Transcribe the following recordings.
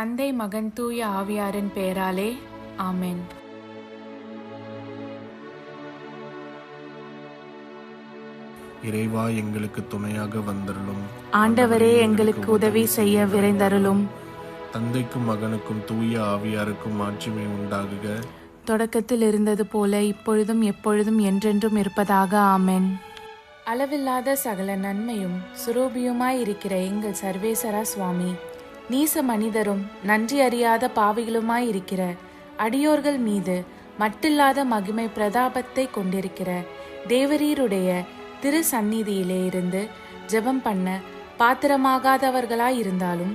தந்தை, மகன், தூய ஆவியாரின் பெயராலே ஆமென். இறைவா, எங்களுக்கு துணையாக வந்தருளும். ஆண்டவரே, எங்களுக்கு உதவி செய்ய விரைந்தருளும். தந்தைக்கும் மகனுக்கும் தூய ஆவியாருக்கும் மாட்சிமை உண்டாகுக. தொடக்கத்தில் இருந்தது போல இப்பொழுதும் எப்பொழுதும் என்றென்றும் இருப்பதாக ஆமென். அளவில்லாத சகல நன்மையும் சுரூபியுமாயிருக்கிற எங்கள் சர்வேசரா சுவாமி, நீச மனிதரும் நன்றி அறியாத பாவிகளுமாயிருக்கிற அடியோர்கள் மீது மட்டில்லாத மகிமை பிரதாபத்தை கொண்டிருக்கிற தேவரீருடைய திரு சந்நிதியிலே இருந்து ஜெபம் பண்ண பாத்திரமாகாதவர்களாயிருந்தாலும்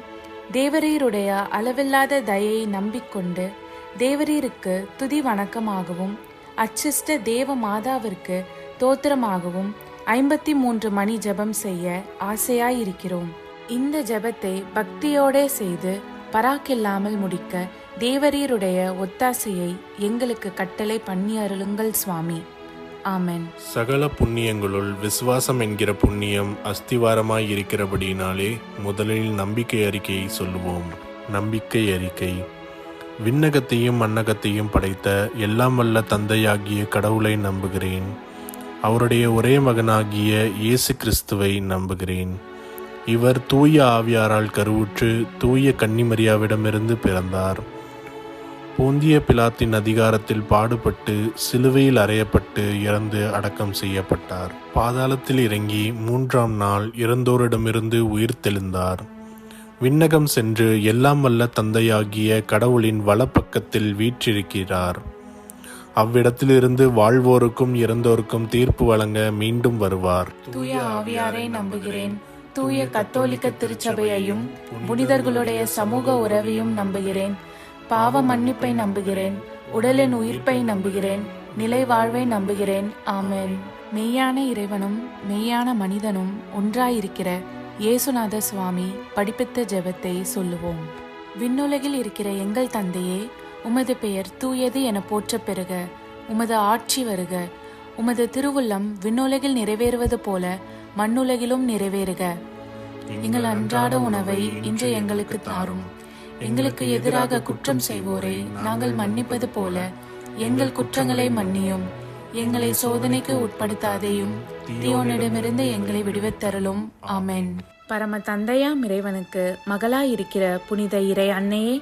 தேவரீருடைய அளவில்லாத தயையை நம்பிக்கொண்டு தேவரீருக்கு துதி வணக்கமாகவும் அச்சிஷ்ட தேவ மாதாவிற்கு தோத்திரமாகவும் 53 மணி ஜெபம் செய்ய ஆசையாயிருக்கிறோம். இந்த ஜெபத்தை பக்தியோடே செய்து பராக்கில்லாமல் முடிக்க தேவரீருடைய ஒத்தாசையை எங்களுக்கு கட்டளை பண்ணி அருளுங்கள் சுவாமி. ஆமென். சகல புண்ணியங்களுள் விசுவாசம் என்கிற புண்ணியம் அஸ்திவாரமாய் இருக்கிறபடியினாலே முதலில் நம்பிக்கை அறிக்கையை சொல்லுவோம். நம்பிக்கை அறிக்கை. விண்ணகத்தையும் மண்ணகத்தையும் படைத்த எல்லாம் வல்ல தந்தையாகிய கடவுளை நம்புகிறேன். அவருடைய ஒரே மகனாகிய இயேசு கிறிஸ்துவை நம்புகிறேன். இவர் தூய ஆவியாரால் கருவுற்று தூய கன்னிமரியாவிடமிருந்து பிறந்தார். போந்திய பிலாத்தின் அதிகாரத்தில் பாடுபட்டு சிலுவையில் அறையப்பட்டு இறந்து அடக்கம் செய்யப்பட்டார். பாதாளத்தில் இறங்கி 3ஆம் நாள் இறந்தோரிடமிருந்து உயிர் தெழுந்தார். விண்ணகம் சென்று எல்லாம் வல்ல தந்தையாகிய கடவுளின் வலப்பக்கத்தில் வீற்றிருக்கிறார். அவ்விடத்திலிருந்து வாழ்வோருக்கும் இறந்தோருக்கும் தீர்ப்பு வழங்க மீண்டும் வருவார். தூய ஆவியாரை நம்புகிறேன். தூய கத்தோலிக்க திருச்சபையையும் புனிதர்களுடைய சமூக உறவையும் நம்புகிறேன். பாவ மன்னிப்பை நம்புகிறேன். உடலின் உயிர்ப்பை நம்புகிறேன். நிலை வாழ்வை நம்புகிறேன். ஆமென். மெய்யான இறைவனும் மெய்யான மனிதனும் ஒன்றாயிருக்கிற இயேசுநாத சுவாமி படிப்பித்த ஜெபத்தை சொல்லுவோம். விண்ணுலகில் இருக்கிற எங்கள் தந்தையே, உமது பெயர் தூயது என போற்ற பெறுக. உமது ஆட்சி வருக. உமது திருவுள்ளம் விண்ணுலகில் நிறைவேறுவது போல மண்ணுலகிலும் நிறைவேறுக. எங்கள் அன்றாட உணவை இன்று எங்களுக்கு தாரும். எங்களுக்கு எதிராக குற்றம் செய்வோரை நாங்கள் மன்னிப்பது போல எங்கள் குற்றங்களை மன்னியும். எங்களை சோதனைக்கு உட்படுத்தாதேயும், தீயோனிடமிருந்து எங்களை விடுவித்தருளும். ஆமென். பரம தந்தையாம் இறைவனுக்கு மகளாயிருக்கிற புனித இறை அன்னையே,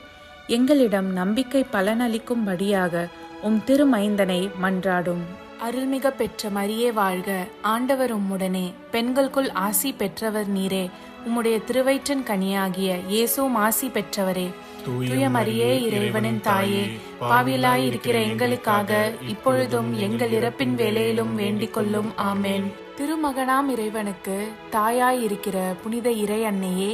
எங்களிடம் நம்பிக்கை பலனளிக்கும்படியாக உம் திருமைந்தனை மன்றாடும். அருள்மிக பெற்ற மரியே வாழ்க. ஆண்டவர் உம்முடனே, பெண்களுக்குள் ஆசி பெற்றவர் நீரே. உம்முடைய திருவயிற்றின் கனியாகிய இயேசுவும் ஆசி பெற்றவரே. தூய மரியே, இறைவனின் தாயே, பாவியலாய் இருக்கிற எங்களுக்காக இப்பொழுதும் எங்கள் இறப்பின் வேளையிலும் வேண்டிக் கொள்ளும். ஆமென். திருமகனாம் இறைவனுக்கு தாயாய் இருக்கிற புனித இறை அன்னையே,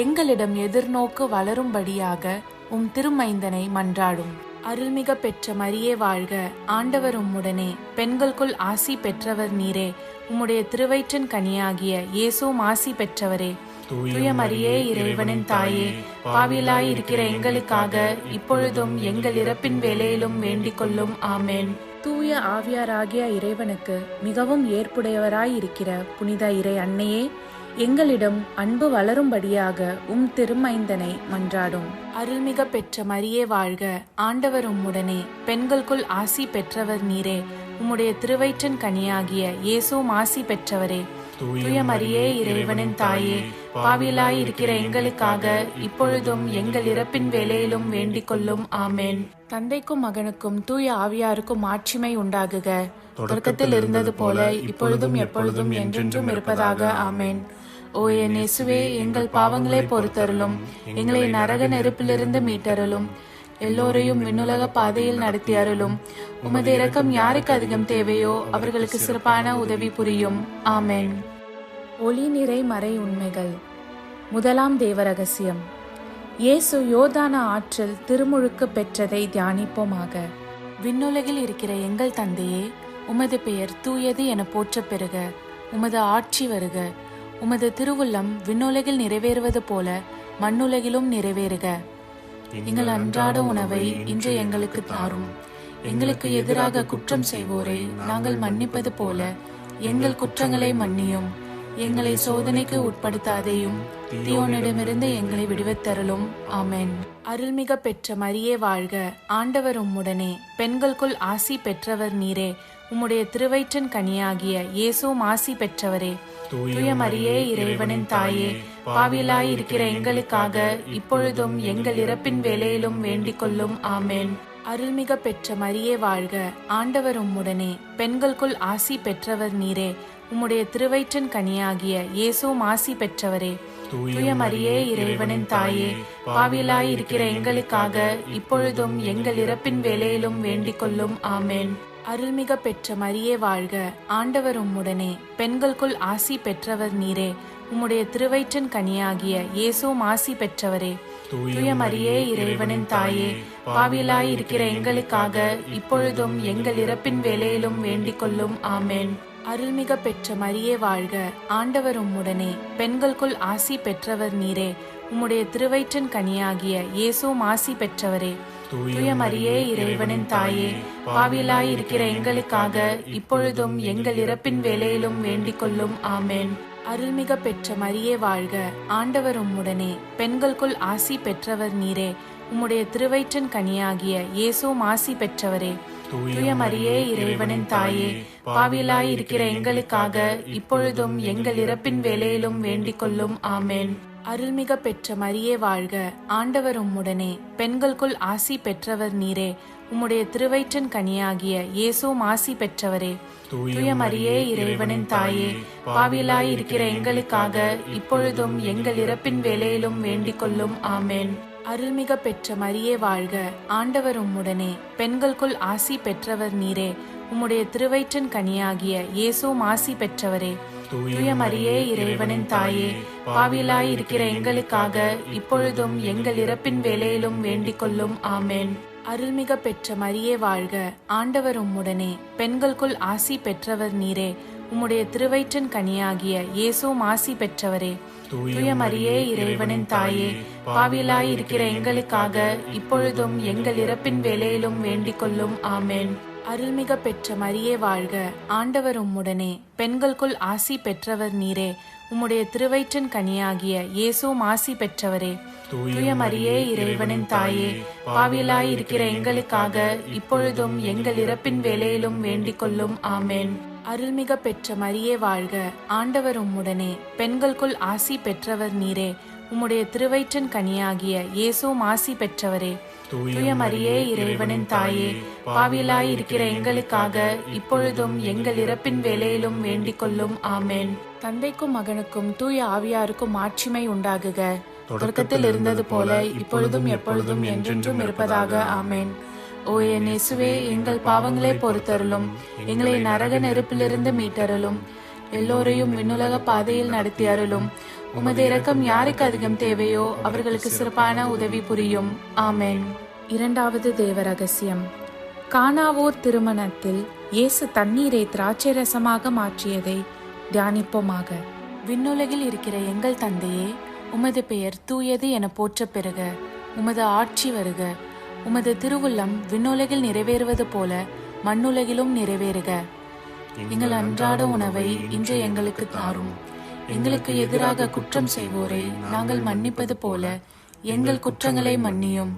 எங்களிடம் எதிர்நோக்கு வளரும்படியாக உம் திருமைந்தனை மன்றாடும். அருள்மிக பெற்ற மரியே வாழ்க. ஆண்டவர் உம்முடனே, பெண்களுக்குள் ஆசி பெற்றவர் நீரே. உம்முடைய திருவயிற்றின் கனியாகிய இயேசுவும் ஆசி பெற்றவரே. தூய மரியே, இறைவனின் தாயே, பாவியலாய் இருக்கிற எங்களுக்காக இப்பொழுதும் எங்கள் இறப்பின் வேளையிலும் வேண்டிக் கொள்ளும். ஆமென். தூய ஆவியாராகிய இறைவனுக்கு மிகவும் ஏற்புடையவராயிருக்கிற புனித இறை அன்னையே, எங்களிடம் அன்பு வளரும்படியாக உம் திருமைந்தனை மன்றாடும். அருள்மிக பெற்ற மரியே வாழ்க. ஆண்டவர் உம்முடனே, பெண்களுக்குள் ஆசி பெற்றவர் நீரே. உம்முடைய திருவயிற்றின் கனியாகிய இயேசுவும் ஆசி பெற்றவரே. தூய மரியே, இறைவனின் தாயே, பாவியலாய் இருக்கிற எங்களுக்காக இப்பொழுதும் எங்கள் இறப்பின் வேளையிலும் வேண்டிக் கொள்ளும். ஆமென். தந்தைக்கும் மகனுக்கும் தூய ஆவியாருக்கும் மாட்சிமை உண்டாகுக. தொடக்கத்தில் இருந்தது போல இப்பொழுதும் எப்பொழுதும் என்றென்றும் இருப்பதாக. ஆமென். ஓ என் இயேசுவே, எங்கள் பாவங்களை பொறுத்தருளும். எங்களை நரக நெருப்பிலிருந்து மீட்டருளும். எல்லோரையும் விண்ணுலக பாதையில் நடத்தி அருளும். உமது இரக்கம் யாருக்கு அதிகம் தேவையோ அவர்களுக்கு சிறப்பான உதவி புரியும். ஆமென். ஒளி நிறை மறை உண்மைகள். முதலாம் தேவ ரகசியம். இயேசு யோர்தான ஆற்றில் திருமுழுக்கு பெற்றதை தியானிப்போமாக. விண்ணுலகில் இருக்கிற எங்கள் தந்தையே, உமது பெயர் தூயது என போற்ற பெறுக. உமது ஆட்சி வருக. உமது திருவுள்ளம் விண்ணுலகில் நிறைவேறுவது போல மண்ணுலகிலும் நிறைவேறுக. எங்கள் அன்றாட உணவை இன்று எங்களுக்கு தாரும். எங்களுக்கு எதிராக குற்றம் செய்வோரை நாங்கள் மன்னிப்பது போல எங்கள் குற்றங்களை மன்னியும். எங்களை சோதனைக்கு உட்படுத்தாதேயும், தீயோனிடமிருந்து எங்களை விடுவித்தருளும். ஆமென். அருள்மிக பெற்ற மரியே வாழ்க, ஆண்டவர் உம்முடனே, பெண்களுக்குள் ஆசி பெற்றவர் நீரே. உம்முடைய திருவயிற்றின் கனியாகிய இயேசுவும் ஆசி பெற்றவரே. தூய மரியே, இறைவனின் தாயே, பாவிலாயிருக்கிற எங்களுக்காக இப்பொழுதும் எங்கள் இறப்பின் வேளையிலும் வேண்டிக் கொள்ளும். ஆமென். அருள்மிக பெற்ற மரியே வாழ்க, ஆண்டவர் உம்முடனே, பெண்களுக்குள் ஆசி பெற்றவர் நீரே. உம்முடைய திருவயிற்றின் கனியாகிய இயேசுவும் ஆசி பெற்றவரே. தூய மரியே, இறைவனின் தாயே, பாவிலாயிருக்கிற எங்களுக்காக இப்பொழுதும் எங்கள் இறப்பின் வேளையிலும் வேண்டிக் கொள்ளும். ஆமென். அருள்மிக பெற்ற மரியே வாழ்க, ஆண்டவர் உம்முடனே, பெண்களுக்குள் ஆசி பெற்றவர் நீரே. உம்முடைய திருவயிற்றின் கனியாகிய இயேசுவும் ஆசி பெற்றவரே. தூய மரியே, இறைவனின் தாயே, பாவிலாயிருக்கிற எங்களுக்காக இப்பொழுதும் எங்கள் இறப்பின் வேளையிலும் வேண்டிக் கொள்ளும். ஆமென். அருள்மிக பெற்ற மரியே வாழ்க, ஆண்டவர் உம்முடனே, பெண்களுக்குள் ஆசி பெற்றவர் நீரே. உம்முடைய திருவயிற்றின் கனியாகிய இயேசுவும் ஆசி பெற்றவரே. தூய மரியே, இறைவனின் தாயே, பாவிலாயிருக்கிற எங்களுக்காக இப்பொழுதும் எங்கள் இறப்பின் வேளையிலும் வேண்டிக் கொள்ளும். ஆமென். அருள்மிக பெற்ற மரியே வாழ்க, ஆண்டவர் உம்முடனே, பெண்களுக்குள் ஆசி பெற்றவர் நீரே. உம்முடைய திருவயிற்றின் கனியாகிய இயேசுவும் ஆசி பெற்றவரே. தூய மரியே, இறைவனின் தாயே, பாவிலாயிருக்கிற எங்களுக்காக இப்பொழுதும் எங்கள் இறப்பின் வேளையிலும் வேண்டிக் கொள்ளும். ஆமென். அருள்மிக பெற்ற மரியே வாழ்க, ஆண்டவர் உம்முடனே, பெண்களுக்குள் ஆசி பெற்றவர் நீரே. உம்முடைய திருவயிற்றின் கனியாகிய இயேசுவும் ஆசி பெற்றவரே. தூய மரியே, இறைவனின் தாயே, பாவிலாயிருக்கிற எங்களுக்காக இப்பொழுதும் எங்கள் இறப்பின் வேளையிலும் வேண்டிக் கொள்ளும். ஆமென். அருள்மிக பெற்ற மரியே வாழ்க, ஆண்டவர் உம்முடனே, பெண்களுக்குள் ஆசி பெற்றவர் நீரே. உம்முடைய திருவயிற்றின் கனியாகிய இயேசுவும் ஆசி பெற்றவரே. தூய மரியே, இறைவனின் தாயே, பாவிலாயிருக்கிற எங்களுக்காக இப்பொழுதும் எங்கள் இறப்பின் வேளையிலும் வேண்டிக் கொள்ளும். ஆமென். அருள்மிக பெற்ற மரியே வாழ்க, ஆண்டவர் உம்முடனே, பெண்களுக்குள் ஆசி பெற்றவர் நீரே. உம்முடைய திருவயிற்றின் கனியாகிய இயேசுவும் ஆசி பெற்றவரே. தூய மரியே, இறைவனின் தாயே, பாவிலாயிருக்கிற எங்களுக்காக இப்பொழுதும் எங்கள் இறப்பின் வேளையிலும் வேண்டிக் கொள்ளும். ஆமென். அருள்மிக பெற்ற மரியே வாழ்க, ஆண்டவர் உம்முடனே, பெண்களுக்குள் ஆசி பெற்றவர் நீரே. உம்முடைய திருவயிற்றின் கனியாகிய இயேசுவும் ஆசி பெற்றவரே. தூய மரியே, இறைவனின் தாயே, பாவிலாயிருக்கிற எங்களுக்காக இப்பொழுதும் எங்கள் இறப்பின் வேளையிலும் வேண்டிக் கொள்ளும். ஆமென். அருள்மிக பெற்ற மரியே வாழ்க, ஆண்டவர் உம்முடனே, பெண்களுக்குள் ஆசி பெற்றவர் நீரே. உம்முடைய திருவயிற்றின் கனியாகிய இயேசுவும் ஆசி பெற்றவரே. தூய மரியே, இறைவனின் தாயே, பாவிலாயிருக்கிற எங்களுக்காக இப்பொழுதும் எங்கள் இறப்பின் வேளையிலும் வேண்டிக் கொள்ளும். ஆமென். தந்தைக்கும் மகனுக்கும் தூய ஆவியாருக்கும் மாட்சிமை உண்டாகுக, தொடக்கத்தில் இருந்தது போல இப்பொழுதும் எப்பொழுதும் என்றென்றும் இருப்பதாக. ஆமென். ஓ என் இயேசுவே, எங்கள் பாவங்களை பொறுத்தருளும், எங்களை நரக நெருப்பிலிருந்து மீட்டருளும், எல்லோரையும் விண்ணுலக பாதையில் நடத்தி அருளும். உமது இரக்கம் யாருக்கு அதிகம் தேவையோ அவர்களுக்கு சிறப்பான உதவி புரியும். ஆமென். இரண்டாவது தேவ ரகசியம். கானாவூர் திருமணத்தில் இயேசு தண்ணீரை திராட்சை ரசமாக மாற்றியதை தியானிப்போமாக. விண்ணுலகில் இருக்கிற எங்கள் தந்தையே, உமது பெயர் தூயது என போற்ற பெறுக. உமது ஆட்சி வருக. உமது திருவுள்ளம் விண்ணுலகில் நிறைவேறுவது போல மண்ணுலகிலும் நிறைவேறுக. எங்கள் அன்றாட உணவை இன்று எங்களுக்கு தாரும். எங்களுக்கு எதிராக குற்றம் செய்வோரை நாங்கள் மன்னிப்பது போல எங்கள் குற்றங்களை மன்னியும்.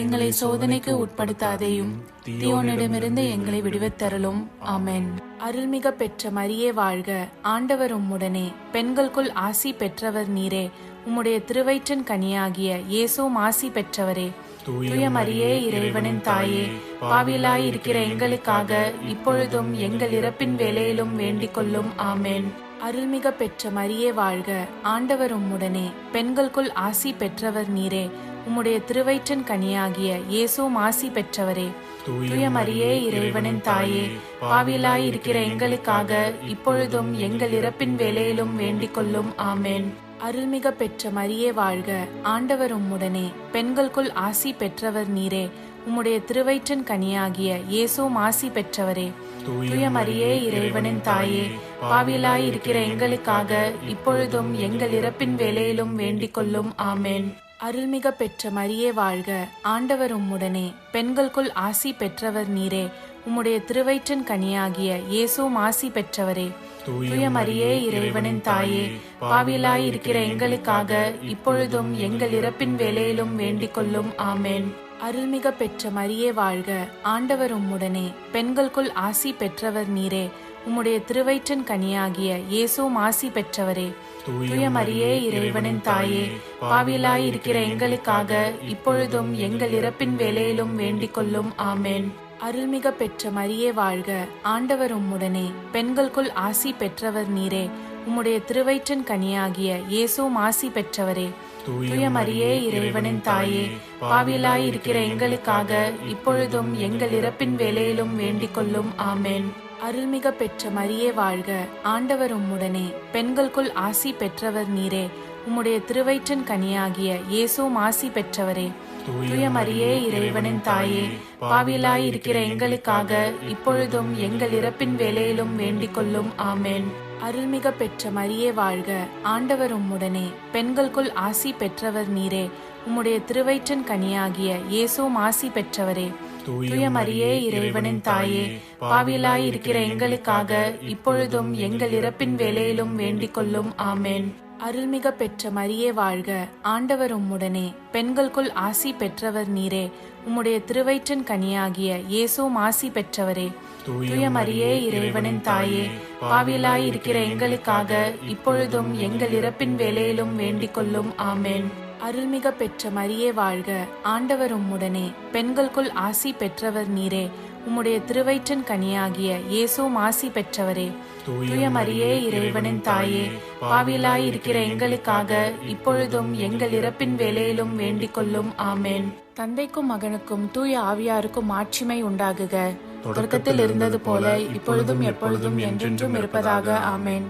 எங்களை சோதனைக்கு உட்படுத்தாதேயும், தீயோனிடமிருந்து எங்களை விடுவித்தருளும். ஆமென். அருள்மிக பெற்ற மரியே வாழ்க, ஆண்டவர் உம்முடனே, பெண்களுக்குள் ஆசி பெற்றவர் நீரே. உம்முடைய திருவயிற்றின் கனியாகிய இயேசுவும் ஆசி பெற்றவரே. தூய மரியே, இறைவனின் தாயே, பாவிலாயிருக்கிற எங்களுக்காக இப்பொழுதும் எங்கள் இறப்பின் வேளையிலும் வேண்டிக் கொள்ளும். ஆமென். அருள்மிக பெற்ற மரியே வாழ்க, ஆண்டவர் உம்முடனே, பெண்களுக்குள் ஆசி பெற்றவர் நீரே. உம்முடைய திருவயிற்றின் கனியாகிய இயேசுவும் ஆசி பெற்றவரே. தூய மரியே, இறைவனின் தாயே, பாவிலாயிருக்கிற எங்களுக்காக இப்பொழுதும் எங்கள் இறப்பின் வேளையிலும் வேண்டிக் கொள்ளும். ஆமென். அருள்மிக பெற்ற மரியே வாழ்க, ஆண்டவர் உம்முடனே, பெண்களுக்குள் ஆசி பெற்றவர் நீரே. உம்முடைய திருவயிற்றின் கனியாகிய இயேசுவும் ஆசி பெற்றவரே. தூய மரியே, இறைவனின் தாயே, பாவிலாயிருக்கிற எங்களுக்காக இப்பொழுதும் எங்கள் இறப்பின் வேளையிலும் வேண்டிக் கொள்ளும். ஆமென். அருள்மிக பெற்ற மரியே வாழ்க, ஆண்டவர் உம்முடனே, பெண்களுக்குள் ஆசி பெற்றவர் நீரே. உம்முடைய திருவயிற்றின் கனியாகிய இயேசுவும் ஆசி பெற்றவரே. தூய மரியே இறைவனின் தாயே, பாவிகளாய் இருக்கிற எங்களுக்காக இப்பொழுதும் எங்கள் இறப்பின் வேளையிலும் வேண்டிக் கொள்ளும். ஆமென். அருள்மிக பெற்ற மரியே வாழ்க, ஆண்டவர் உம்முடனே, பெண்களுக்குள் ஆசி பெற்றவர் நீரே. உம்முடைய திருவயிற்றின் கனியாகிய இயேசுவும் ஆசி பெற்றவரே. தூய மரியே இறைவனின் தாயே, பாவிகளாய் இருக்கிற எங்களுக்காக இப்பொழுதும் எங்கள் இறப்பின் வேளையிலும் வேண்டிக் கொள்ளும். ஆமென். அருள்மிக பெற்ற மரியே வாழ்க, ஆண்டவர் உம்முடனே, பெண்களுக்குள் ஆசி பெற்றவர் நீரே. உம்முடைய திருவயிற்றின் கனியாகிய இயேசுவும் ஆசி பெற்றவரே. தூய மரியே இறைவனின் தாயே, பாவிகளாய் இருக்கிற எங்களுக்காக இப்பொழுதும் எங்கள் இறப்பின் வேளையிலும் வேண்டிக் கொள்ளும். ஆமென். அருள்மிக பெற்ற மரியே வாழ்க, ஆண்டவர் உம்முடனே, பெண்களுக்குள் ஆசி பெற்றவர் நீரே. உம்முடைய திருவயிற்றின் கனியாகிய இயேசுவும் ஆசி பெற்றவரே. தூய மரியே இறைவனின் தாயே, பாவிகளாய் இருக்கிற எங்களுக்காக இப்பொழுதும் எங்கள் இறப்பின் வேளையிலும் வேண்டிக் கொள்ளும். ஆமென். அருள்மிக பெற்ற மரியே வாழ்க, ஆண்டவர் உம்முடனே, பெண்களுக்குள் ஆசி பெற்றவர் நீரே. உம்முடைய திருவயிற்றின் கனியாகிய இயேசுவும் ஆசி பெற்றவரே. தூய மரியே இறைவனின் தாயே, பாவிகளாய் இருக்கிற எங்களுக்காக இப்பொழுதும் எங்கள் இறப்பின் வேளையிலும் வேண்டிக் கொள்ளும். ஆமென். அருள்மிக பெற்ற மரியே வாழ்க, ஆண்டவர் உம்முடனே, பெண்களுக்குள் ஆசி பெற்றவர் நீரே. உம்முடைய திருவயிற்றின் கனியாகிய இயேசுவும் ஆசி பெற்றவரே. தூய மரியே இறைவனின் தாயே, பாவிகளாய் இருக்கிற எங்களுக்காக இப்பொழுதும் எங்கள் இறப்பின் வேளையிலும் வேண்டிக் கொள்ளும். ஆமென். அருள்மிக பெற்ற மரியே வாழ்க, ஆண்டவர் உம்முடனே, பெண்களுக்குள் ஆசி பெற்றவர் நீரே. உம்முடைய திருவயிற்றின் கனியாகிய இயேசுவும் ஆசி பெற்றவரே. தூய மரியே இறைவனின் தாயே, பாவிகளாய் இருக்கிற எங்களுக்காக இப்பொழுதும் எங்கள் இறப்பின் வேளையிலும் வேண்டிக் கொள்ளும். ஆமென். தந்தைக்கும் மகனுக்கும் தூய ஆவியாருக்கும் ஆட்சிமை உண்டாகுக, தொடக்கத்தில் இருந்தது போல இப்பொழுதும் எப்பொழுதும் என்றென்றும் இருப்பதாக. ஆமென்.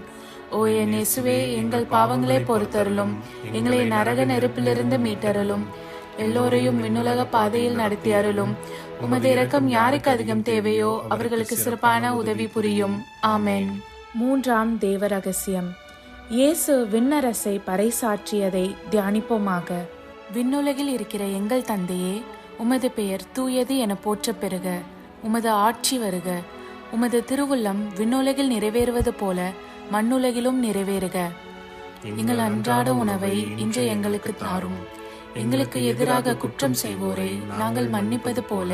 ஓ என் இயேசுவே, எங்கள் பாவங்களை பொறுத்தருளும், எங்களை நரக நெருப்பிலிருந்து மீட்டருளும், எல்லோரையும் விண்ணுலக பாதையில் நடத்தி அருளும். உமது இரக்கம் யாருக்கு அதிகம் தேவையோ அவர்களுக்கு சிறப்பான உதவி புரியும். ஆமென். மூன்றாம் தேவ ரகசியம். இயேசு விண்ணரசை பறைசாற்றியதை தியானிப்போமாக. விண்ணுலகில் இருக்கிற எங்கள் தந்தையே, உமது பெயர் தூயது என போற்றப் பெறுக. உமது ஆட்சி வருக. உமது திருவுள்ளம் விண்ணுலகில் நிறைவேறுவது போல மண்ணுலகிலும் நிறைவேறுக. எங்கள் அன்றாட உணவை இன்று எங்களுக்கு தாரும். எங்களுக்கு எதிராக குற்றம் செய்வோரை நாங்கள் மன்னிப்பது போல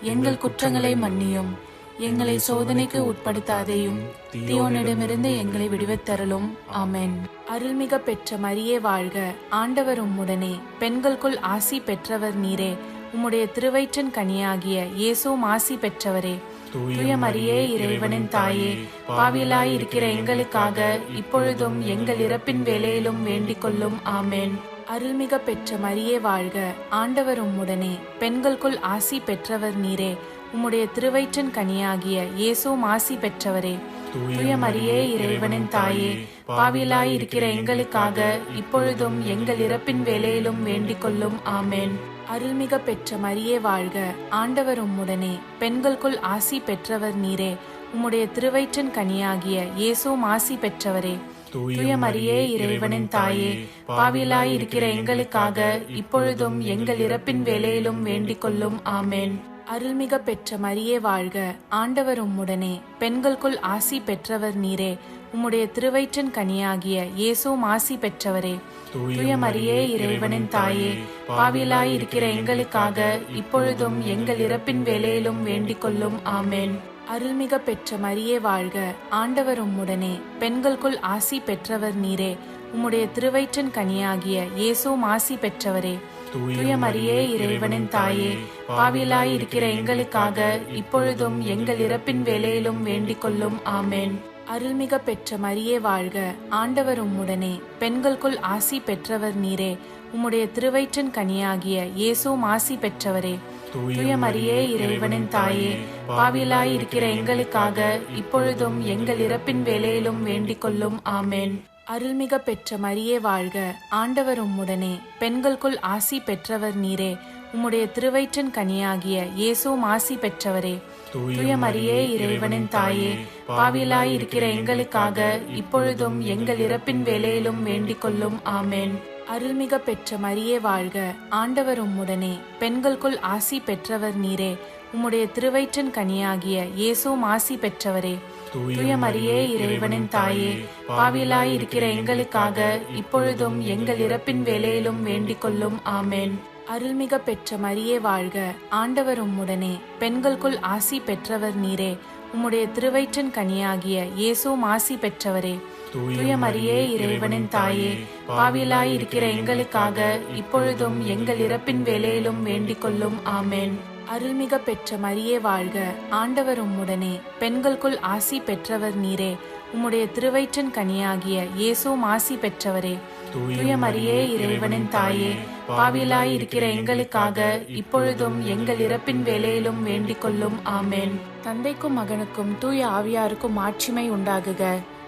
எங்கள் குற்றங்களை மன்னியும். எங்களை சோதனைக்கு உட்படுத்தாதேயும், தீயோனிடமிருந்து எங்களை விடுவித்தருளும். ஆமென். அருள்மிக பெற்ற மரியே வாழ்க, ஆண்டவர் உம்முடனே, பெண்களுக்குள் ஆசி பெற்றவர் நீரே. உம்முடைய திருவயிற்றின் கனியாகிய இயேசுவும் ஆசி பெற்றவரே. தூய மரியே இறைவனின் தாயே, பாவிகளாய் இருக்கிற எங்களுக்காக இப்பொழுதும் எங்கள் இறப்பின் வேளையிலும் வேண்டிக் கொள்ளும். ஆமென். அருள்மிக பெற்ற மரியே வாழ்க, ஆண்டவர் உம்முடனே, பெண்களுக்குள் ஆசி பெற்றவர் நீரே. உம்முடைய திருவயிற்றின் கனியாகிய இயேசுவும் ஆசி பெற்றவரே. தூய மரியே இறைவனின் தாயே, பாவிகளாய் இருக்கிற எங்களுக்காக இப்பொழுதும் எங்கள் இறப்பின் வேளையிலும் வேண்டிக் கொள்ளும். ஆமென். அருள்மிக பெற்ற மரியே வாழ்க, ஆண்டவர் உம்முடனே, பெண்களுக்குள் ஆசி பெற்றவர் நீரே. உம்முடைய திருவயிற்றின் கனியாகிய இயேசுவும் ஆசி பெற்றவரே. தூய மரியே இறைவனின் தாயே, பாவிகளாய் இருக்கிற எங்களுக்காக இப்பொழுதும் எங்கள் இறப்பின் வேளையிலும் வேண்டிக் கொள்ளும். ஆமென். அருள்மிக பெற்ற மரியே வாழ்க, ஆண்டவர் உம்முடனே, பெண்களுக்குள் ஆசி பெற்றவர் நீரே. உம்முடைய திருவயிற்றின் கனியாகிய இயேசுவும் ஆசி பெற்றவரே. தூய மரியே இறைவனின் தாயே, பாவிகளாய் இருக்கிற எங்களுக்காக இப்பொழுதும் எங்கள் இறப்பின் வேளையிலும் வேண்டிக் கொள்ளும். ஆமென். அருள்மிக பெற்ற மரியே வாழ்க, ஆண்டவர் உம்முடனே, பெண்களுக்குள் ஆசி பெற்றவர் நீரே. உம்முடைய திருவயிற்றின் கனியாகிய இயேசுவும் ஆசி பெற்றவரே. தூய மரியே இறைவனின் தாயே, பாவிகளாய் இருக்கிற எங்களுக்காக இப்பொழுதும் எங்கள் இறப்பின் வேளையிலும் வேண்டிக் கொள்ளும். ஆமென். அருள்மிக பெற்ற மரியே வாழ்க, ஆண்டவர் உம்முடனே, பெண்களுக்குள் ஆசி பெற்றவர் நீரே. உம்முடைய திருவயிற்றின் கனியாகிய இயேசுவும் ஆசி பெற்றவரே. தூய மரியே இறைவனின் தாயே, பாவிகளாய் இருக்கிற எங்களுக்காக இப்பொழுதும் எங்கள் இறப்பின் வேளையிலும் வேண்டிக் கொள்ளும். ஆமென். அருள்மிக பெற்ற மரியே வாழ்க, ஆண்டவர் உம்முடனே, பெண்களுக்குள் ஆசி பெற்றவர் நீரே. உம்முடைய திருவயிற்றின் கனியாகிய இயேசுவும் ஆசி பெற்றவரே. தூய மரியே இறைவனின் தாயே, பாவிகளாய் இருக்கிற எங்களுக்காக இப்பொழுதும் எங்கள் இறப்பின் வேளையிலும் வேண்டிக் கொள்ளும். ஆமென். அருள்மிக பெற்ற மரியே வாழ்க, ஆண்டவர் உம்முடனே, பெண்களுக்குள் ஆசி பெற்றவர் நீரே. உம்முடைய திருவயிற்றின் கனியாகிய இயேசுவும் ஆசி பெற்றவரே. தூய மரியே இறைவனின் தாயே, பாவிகளாய் இருக்கிற எங்களுக்காக இப்பொழுதும் எங்கள் இறப்பின் வேளையிலும் வேண்டிக் கொள்ளும். ஆமென். அருள்மிக பெற்ற மரியே வாழ்க, ஆண்டவர் உம்முடனே, பெண்களுக்குள் ஆசி பெற்றவர் நீரே. உம்முடைய திருவயிற்றின் கனியாகிய இயேசுவும் ஆசி பெற்றவரே. தூய மரியே இறைவனின் தாயே, பாவிகளாய் இருக்கிற எங்களுக்காக இப்பொழுதும் எங்கள் இறப்பின் வேளையிலும் வேண்டிக் கொள்ளும். ஆமென். அருள்மிக பெற்ற மரியே வாழ்க, ஆண்டவர் உம்முடனே, பெண்களுக்குள் ஆசி பெற்றவர் நீரே. உம்முடைய திருவயிற்றின் கனியாகிய இயேசுவும் ஆசி பெற்றவரே. தூய மரியே இறைவனின் தாயே, பாவிகளாய் இருக்கிற எங்களுக்காக இப்பொழுதும் எங்கள் இறப்பின் வேளையிலும் வேண்டிக் கொள்ளும். ஆமென். தந்தைக்கும் மகனுக்கும் தூய ஆவியாருக்கும் மாட்சிமை உண்டாகுக,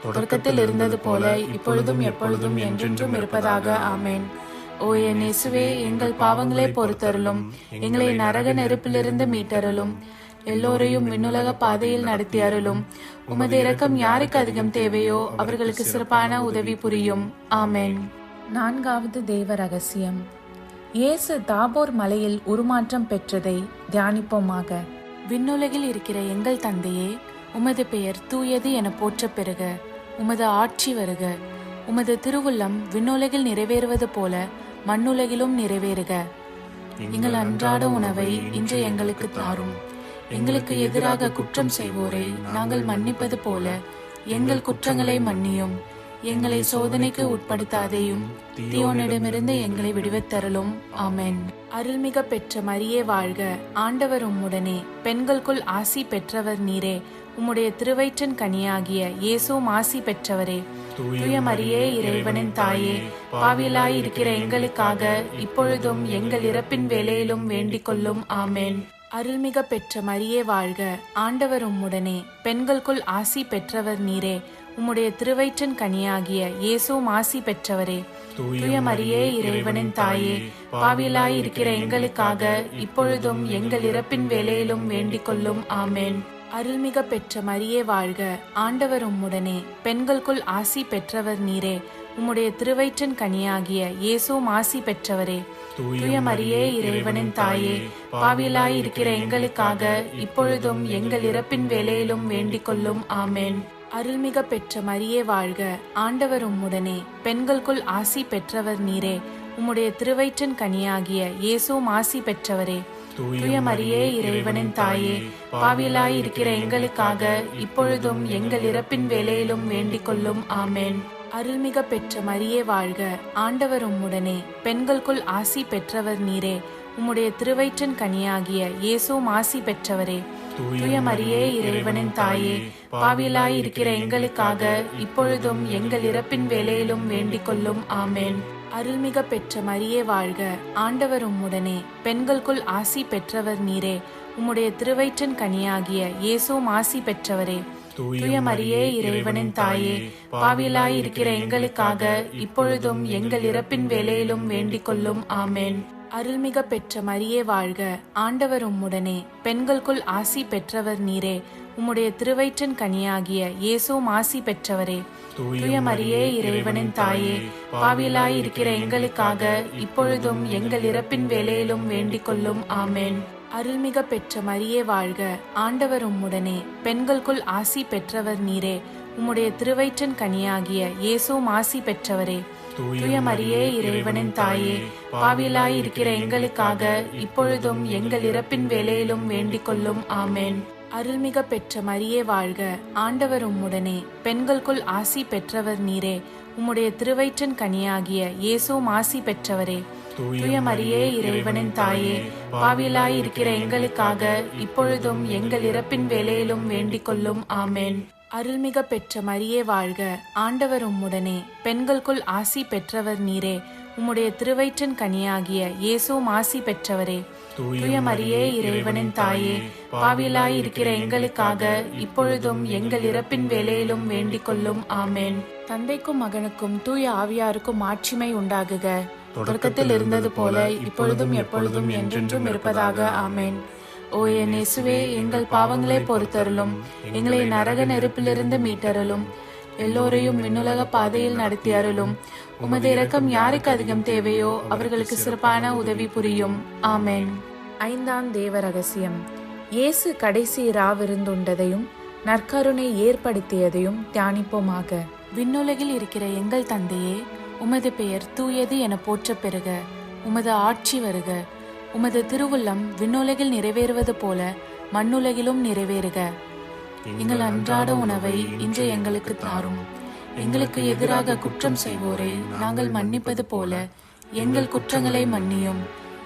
தொடக்கத்தில் இருந்தது போல இப்பொழுதும் எப்பொழுதும் என்றென்றும் இருப்பதாக. ஆமென். ஓ என் இயேசுவே, எங்கள் பாவங்களை பொறுத்தருளும், எங்களை நரக நெருப்பிலிருந்து மீட்டருளும், எல்லோரையும் விண்ணுலக பாதையில் நடத்தி அருளும். உமது இரக்கம் யாருக்கு அதிகம் தேவையோ அவர்களுக்கு சிறப்பான உதவி புரியும். ஆமென். நான்காவது தேவ ரகசியம். இயேசு தாபோர் மலையில் உருமாற்றம் பெற்றதை தியானிப்போமாக. விண்ணுலகில் இருக்கிற எங்கள் தந்தையே, உமது பெயர் தூயது என போற்ற பெறுக. உமது ஆட்சி வருக. உமது திருவுள்ளம் விண்ணுலகில் நிறைவேறுவது போல மண்ணுலகிலும் நிறைவேறுக. எங்கள் அன்றாட உணவை இன்று எங்களுக்கு தாரும். எங்களுக்கு எதிராக குற்றம் செய்வோரை நாங்கள் மன்னிப்பது போல எங்கள் குற்றங்களை மன்னியும். எங்களை சோதனைக்கு உட்படுத்தாதேயும், தீயோனிடமிருந்து எங்களை விடுவித்தருளும். ஆமென். அருள்மிக பெற்ற மரியே வாழ்க, ஆண்டவர் உம்முடனே, பெண்களுக்குள் ஆசி பெற்றவர் நீரே. உம்முடைய திருவயிற்றின் கனியாகிய இயேசுவும் ஆசி பெற்றவரே. தூய மரியே இறைவனின் தாயே, பாவிகளாய் இருக்கிற எங்களுக்காக இப்பொழுதும் எங்கள் இறப்பின் வேளையிலும் வேண்டிக் கொள்ளும். ஆமென். அருள்மிக பெற்ற மரியே வாழ்க, ஆண்டவர் உம்முடனே, பெண்களுக்குள் ஆசி பெற்றவர் நீரே. உம்முடைய திருவயிற்றின் கனியாகிய இயேசுவும் ஆசி பெற்றவரே. தூய மரியே இறைவனின் தாயே, பாவிகளாய் இருக்கிற எங்களுக்காக இப்பொழுதும் எங்கள் இறப்பின் வேளையிலும் வேண்டிக் கொள்ளும். ஆமென். அருள்மிக பெற்ற மரியே வாழ்க, ஆண்டவர் உம்முடனே, பெண்களுக்குள் ஆசி பெற்றவர் நீரே. உம்முடைய திருவயிற்றின் கனியாகிய இயேசுவும் ஆசி பெற்றவரே. தூய மரியே இறைவனின் தாயே, பாவிகளாய் இருக்கிற எங்களுக்காக இப்பொழுதும் எங்கள் இறப்பின் வேளையிலும் வேண்டிக் கொள்ளும். ஆமென். அருள்மிக பெற்ற மரியே வாழ்க, ஆண்டவர் உம்முடனே, பெண்களுக்குள் ஆசி பெற்றவர் நீரே. உம்முடைய திருவயிற்றின் கனியாகிய இயேசுவும் ஆசி பெற்றவரே. தூய மரியே இறைவனின் தாயே, பாவிகளாய் இருக்கிற எங்களுக்காக இப்பொழுதும் எங்கள் இறப்பின் வேளையிலும் வேண்டிக் கொள்ளும். ஆமென். அருள்மிக பெற்ற மரியே வாழ்க, ஆண்டவர் உம்முடனே, பெண்களுக்குள் ஆசி பெற்றவர் நீரே. உம்முடைய திருவயிற்றின் கனியாகிய இயேசுவும் ஆசி பெற்றவரே. தூய மரியே இறைவனின் தாயே, பாவிகளாய் இருக்கிற எங்களுக்காக இப்பொழுதும் எங்கள் இறப்பின் வேளையிலும் வேண்டிக் கொள்ளும். ஆமென். அருள்மிக பெற்ற மரியே வாழ்க, ஆண்டவர் உம்முடனே, பெண்களுக்குள் ஆசி பெற்றவர் நீரே. உம்முடைய திருவயிற்றின் கனியாகிய இயேசுவும் ஆசி பெற்றவரே. தூய மரியே இறைவனின் தாயே, பாவிகளாய் இருக்கிற எங்களுக்காக இப்பொழுதும் எங்கள் இறப்பின் வேளையிலும் வேண்டிக் கொள்ளும். ஆமென். அருள்மிக பெற்ற மரியே வாழ்க, ஆண்டவர் உம்முடனே, பெண்களுக்குள் ஆசி பெற்றவர் நீரே. உம்முடைய திருவயிற்றின் கனியாகிய இயேசுவும் ஆசி பெற்றவரே. தூய மரியே இறைவனின் தாயே, பாவிகளாய் இருக்கிற எங்களுக்காக இப்பொழுதும் எங்கள் இறப்பின் வேளையிலும் வேண்டிக் கொள்ளும். ஆமென். அருள்மிக பெற்ற மரியே வாழ்க, ஆண்டவர் உம்முடனே, பெண்களுக்குள் ஆசி பெற்றவர் நீரே. உம்முடைய திருவயிற்றின் கனியாகிய இயேசுவும் ஆசி பெற்றவரே. தூய மரியே இறைவனின் தாயே, பாவிகளாய் இருக்கிற எங்களுக்காக இப்பொழுதும் எங்கள் இறப்பின் வேளையிலும் வேண்டிக் கொள்ளும். ஆமென். அருள்மிக பெற்ற மரியே வாழ்க, ஆண்டவர் உம்முடனே, பெண்களுக்குள் ஆசி பெற்றவர் நீரே. உம்முடைய திருவயிற்றின் கனியாகிய இயேசுவும் ஆசி பெற்றவரே. தூய மரியே இறைவனின் தாயே, பாவிகளாய் இருக்கிற எங்களுக்காக இப்பொழுதும் எங்கள் இறப்பின் வேளையிலும் வேண்டிக் கொள்ளும். ஆமென். அருள்மிக பெற்ற மரியே வாழ்க, ஆண்டவர் உம்முடனே, பெண்களுக்குள் ஆசி பெற்றவர் நீரே. உம்முடைய திருவயிற்றின் கனியாகிய இயேசுவும் ஆசி பெற்றவரே. தூய மரியே இறைவனின் தாயே, பாவிகளாய் இருக்கிற எங்களுக்காக இப்பொழுதும் எங்கள் இறப்பின் வேளையிலும் வேண்டிக் கொள்ளும். ஆமென். தந்தைக்கும் மகனுக்கும் தூய ஆவியாருக்கும் மாட்சிமை உண்டாகுக, தொடக்கத்தில் இருந்தது போல இப்பொழுதும் எப்பொழுதும் என்றென்றும் இருப்பதாக. ஆமென். ஓ என் இயேசுவே, எங்கள் பாவங்களை பொறுத்தருளும், எங்களை நரக நெருப்பிலிருந்து மீட்டருளும், எல்லோரையும் விண்ணுலக பாதையில் நடத்தி அருளும். உமது இரக்கம் யாருக்கு அதிகம் தேவையோ அவர்களுக்கு சிறப்பான உதவி புரியும். ஆமென். ஐந்தாம் தேவ ரகசியம். இயேசு கடைசி ராவிருந்துண்டதையும் நற்கருணை ஏற்படுத்தியதையும் தியானிப்போமாக. விண்ணுலகில் இருக்கிற எங்கள் தந்தையே, உமது பெயர் தூயது என போற்றப் பெறுக. உமது ஆட்சி வருக. உமது திருவுள்ளம் விண்ணுலகில் நிறைவேறுவது போல மண்ணுலகிலும் நிறைவேறுக. எங்கள் அன்றாட உணவை இன்று எங்களுக்கு தாரும். எங்களுக்கு எதிராக குற்றம் செய்வோரை நாங்கள் மன்னிப்பது போல எங்கள் குற்றங்களை மன்னியும்.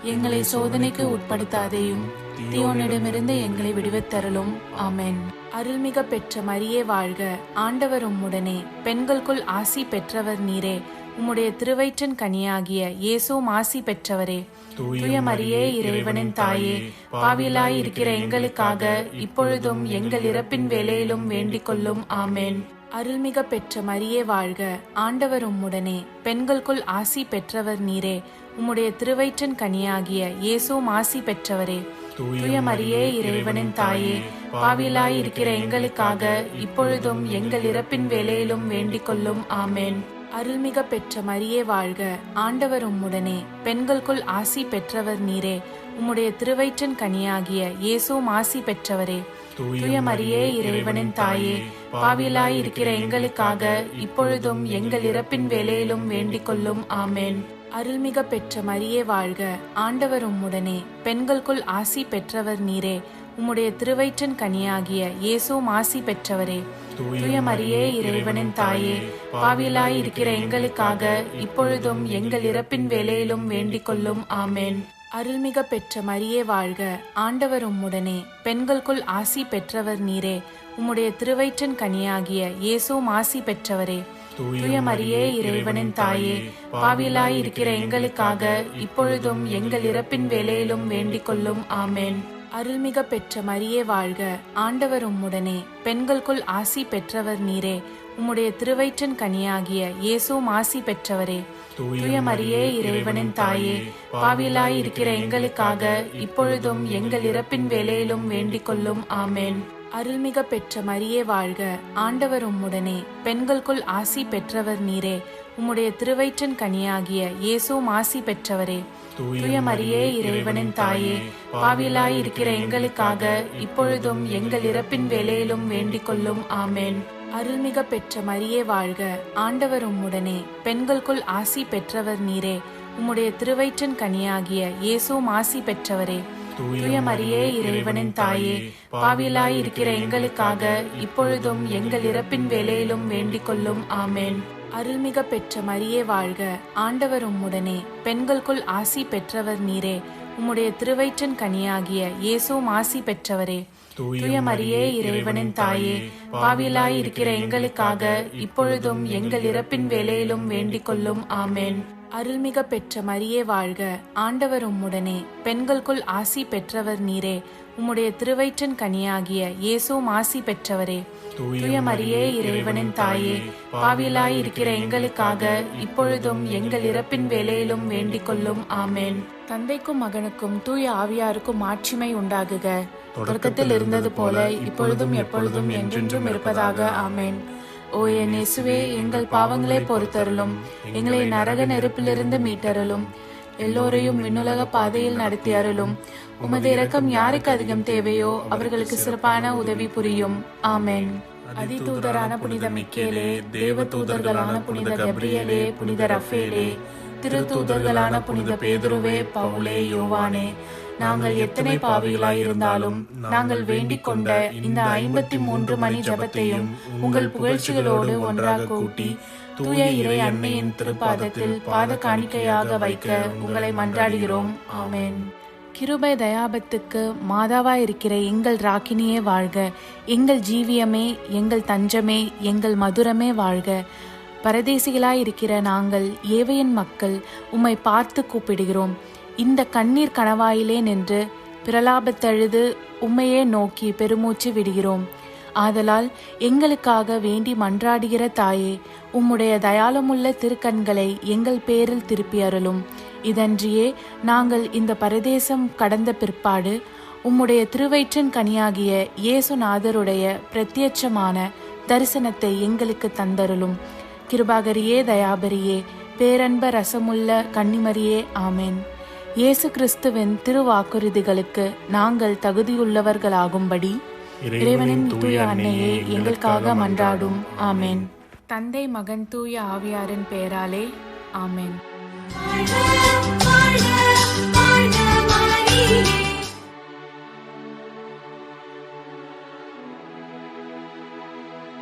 எங்களை சோதனைக்கு உட்படுத்தாதேயும், தீயோனிடமிருந்து எங்களை விடுவித்தருளும். ஆமென். அருள்மிக பெற்ற மரியே வாழ்க. ஆண்டவர் உம்முடனே, பெண்களுக்குள் ஆசி பெற்றவர் நீரே. உம்முடைய திருவயிற்றின் கனியாகிய இயேசுவும் ஆசி பெற்றவரே. தூய மரியே, இறைவனின் தாயே, பாவியலாய் இருக்கிற எங்களுக்காக இப்பொழுதும் எங்கள் இறப்பின் வேளையிலும் வேண்டிக் கொள்ளும். ஆமென். அருள்மிக பெற்ற மரியே வாழ்க. ஆண்டவர் உம்முடனே, பெண்களுக்குள் ஆசி பெற்றவர் நீரே. உம்முடைய திருவயிற்றின் கனியாகிய இயேசுவும் ஆசி பெற்றவரே. தூய மரியே, இறைவனின் தாயே, பாவியலாய் இருக்கிற எங்களுக்காக இப்பொழுதும் எங்கள் இறப்பின் வேளையிலும் வேண்டிக் கொள்ளும். ஆமென். அருள்மிக பெற்ற மரியே வாழ்க. ஆண்டவர் உம்முடனே, பெண்களுக்குள் ஆசி பெற்றவர் நீரே. உம்முடைய திருவயிற்றின் கனியாகிய இயேசுவும் ஆசி பெற்றவரே. தூய மரியே, இறைவனின் தாயே, பாவியலாய் இருக்கிற எங்களுக்காக இப்பொழுதும் எங்கள் இறப்பின் வேளையிலும் வேண்டிக் கொள்ளும். ஆமென். அருள்மிக பெற்ற மரியே வாழ்க. ஆண்டவர் உம்முடனே, பெண்களுக்குள் ஆசி பெற்றவர் நீரே. உம்முடைய திருவயிற்றின் கனியாகிய இயேசுவும் ஆசி பெற்றவரே. தூய மரியே, இறைவனின் தாயே, பாவியலாய் இருக்கிற எங்களுக்காக இப்பொழுதும் எங்கள் இறப்பின் வேளையிலும் வேண்டிக் கொள்ளும். ஆமென். அருள்மிக பெற்ற மரியே வாழ்க. ஆண்டவர் உம்முடனே, பெண்களுக்குள் ஆசி பெற்றவர் நீரே. உம்முடைய திருவயிற்றின் கனியாகிய இயேசுவும் ஆசி பெற்றவரே. தூய மரியே, இறைவனின் தாயே, பாவியலாய் இருக்கிற எங்களுக்காக இப்பொழுதும் எங்கள் இறப்பின் வேளையிலும் வேண்டிக் கொள்ளும். ஆமென். அருள்மிக பெற்ற மரியே வாழ்க. ஆண்டவர் உம்முடனே, பெண்களுக்குள் ஆசி பெற்றவர் நீரே. உம்முடைய திருவயிற்றின் கனியாகிய இயேசுவும் ஆசி பெற்றவரே. தூய மரியே, இறைவனின் தாயே, பாவியலாய் இருக்கிற எங்களுக்காக இப்பொழுதும் எங்கள் இறப்பின் வேளையிலும் வேண்டிக் கொள்ளும். ஆமென். அருள்மிக பெற்ற மரியே வாழ்க. ஆண்டவர் உம்முடனே, பெண்களுக்குள் ஆசி பெற்றவர் நீரே. உம்முடைய திருவயிற்றின் கனியாகிய இயேசுவும் ஆசி பெற்றவரே. தூய மரியே, இறைவனின் தாயே, பாவியலாய் இருக்கிற எங்களுக்காக இப்பொழுதும் எங்கள் இறப்பின் வேளையிலும் வேண்டிக் கொள்ளும். ஆமென். அருள்மிக பெற்ற மரியே வாழ்க. ஆண்டவர் உம்முடனே, பெண்களுக்குள் ஆசி பெற்றவர் நீரே. உம்முடைய திருவயிற்றின் கனியாகிய இயேசுவும் ஆசி பெற்றவரே. தூய மரியே, இறைவனின் தாயே, பாவியலாய் இருக்கிற எங்களுக்காக இப்பொழுதும் எங்கள் இறப்பின் வேளையிலும் வேண்டிக் கொள்ளும். ஆமென். அருள்மிக பெற்ற மரியே வாழ்க. ஆண்டவர் உம்முடனே, பெண்களுக்குள் ஆசி பெற்றவர் நீரே. உம்முடைய திருவயிற்றின் கனியாகிய இயேசுவும் ஆசி பெற்றவரே. தூய மரியே, இறைவனின் தாயே, பாவியலாய் இருக்கிற எங்களுக்காக இப்பொழுதும் எங்கள் இறப்பின் வேளையிலும் வேண்டிக் கொள்ளும். ஆமென். அருள்மிக பெற்ற மரியே வாழ்க. ஆண்டவர் உம்முடனே, பெண்களுக்குள் ஆசி பெற்றவர் நீரே. உம்முடைய திருவயிற்றின் கனியாகிய இயேசுவும் ஆசி பெற்றவரே. தூய மரியே, இறைவனின் தாயே, பாவியலாய் இருக்கிற எங்களுக்காக இப்பொழுதும் எங்கள் இறப்பின் வேளையிலும் வேண்டிக் கொள்ளும். ஆமென். தந்தைக்கும் மகனுக்கும் தூய ஆவியாருக்கும் மாட்சிமை உண்டாகுக. தொடக்கத்தில் இருந்தது போல இப்பொழுதும் எப்பொழுதும் என்றென்றும் இருப்பதாக. ஆமென். ஓ என் இயேசுவே, எங்கள் பாவங்களை பொறுத்தருளும். எங்களை நரக நெருப்பிலிருந்து மீட்டருளும். எல்லோரையும் விண்ணுலக பாதையில் நடத்தி அருளும். உமது இரக்கம் யாருக்கு அதிகம் தேவையோ அவர்களுக்கு சிறப்பான உதவி புரியும். ஆமென். அதிதூதரான புனித மிக்கேலே, தேவ தூதர்களான புனித கப்ரியேலே, புனித ரஃபேலே, திருத்தூதர்களான புனித பேதுருவே, பவுலே, யோவானே, நாங்கள் எத்தனை பாவிகளாயிருந்தாலும் நாங்கள் வேண்டிக் கொண்ட இந்த 53 மணி ஜபத்தையும் உங்கள் புகழ்ச்சிகளோடு ஒன்றாக கூட்டி தூய இறை அன்னையின் திருப்பாதத்தில் பாத காணிக்கையாக வைக்க உங்களை மன்றாடுகிறோம். ஆமென். கிருபை தயாபத்துக்கு மாதாவாயிருக்கிற எங்கள் ராக்கினியே வாழ்க. எங்கள் ஜீவியமே, எங்கள் தஞ்சமே, எங்கள் மதுரமே வாழ்க. பரதேசிகளாயிருக்கிற நாங்கள் ஏவையின் மக்கள் உம்மை பார்த்து கூப்பிடுகிறோம். இந்த கண்ணீர் கணவாயிலே நின்று பிரலாபத்தழுது உம்மையே நோக்கி பெருமூச்சு விடுகிறோம். ஆதலால் எங்களுக்காக வேண்டி மன்றாடுகிற தாயே, உம்முடைய தயாளமுள்ள திருக்கண்களை எங்கள் பேரில் திருப்பி அருளும். இதன்றியே நாங்கள் இந்த பரதேசம் கடந்த பிற்பாடு உம்முடைய திருவயிற்றின் கனியாகிய இயேசுநாதருடைய பிரத்யட்சமான தரிசனத்தை எங்களுக்கு தந்தருளும். கிருபாகரியே, தயாபரியே, பேரன்ப ரசமுள்ள கன்னிமரியே, ஆமென். இயேசு கிறிஸ்துவின் திருவாக்குறுதிகளுக்கு நாங்கள் தகுதியுள்ளவர்களாகும்படி இறைவனின் தூய அன்னையே எங்களுக்காக மன்றாடும். ஆமென். தந்தை, மகன், தூய ஆவியாரின் பெயராலே ஆமென்.